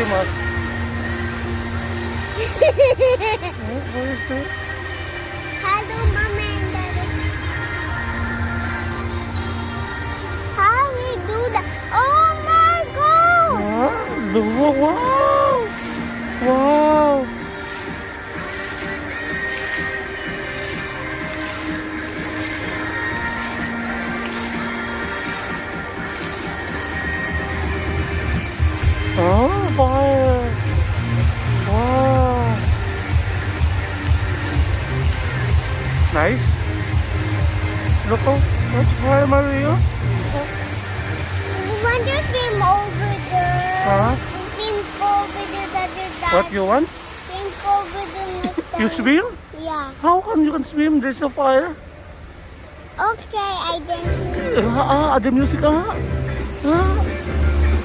famous. Hello, Mama and Daddy. How we do that? Oh my God! Wow! Wow! Oh, fire! Wow! Nice. Look, oh, that's fire, Mario. We want to swim over there. Huh? Swim over there, Daddy. What you want? Swim over the You swim? Yeah. How come you can swim? There's a fire. Okay, I didn't swim. The music, ah.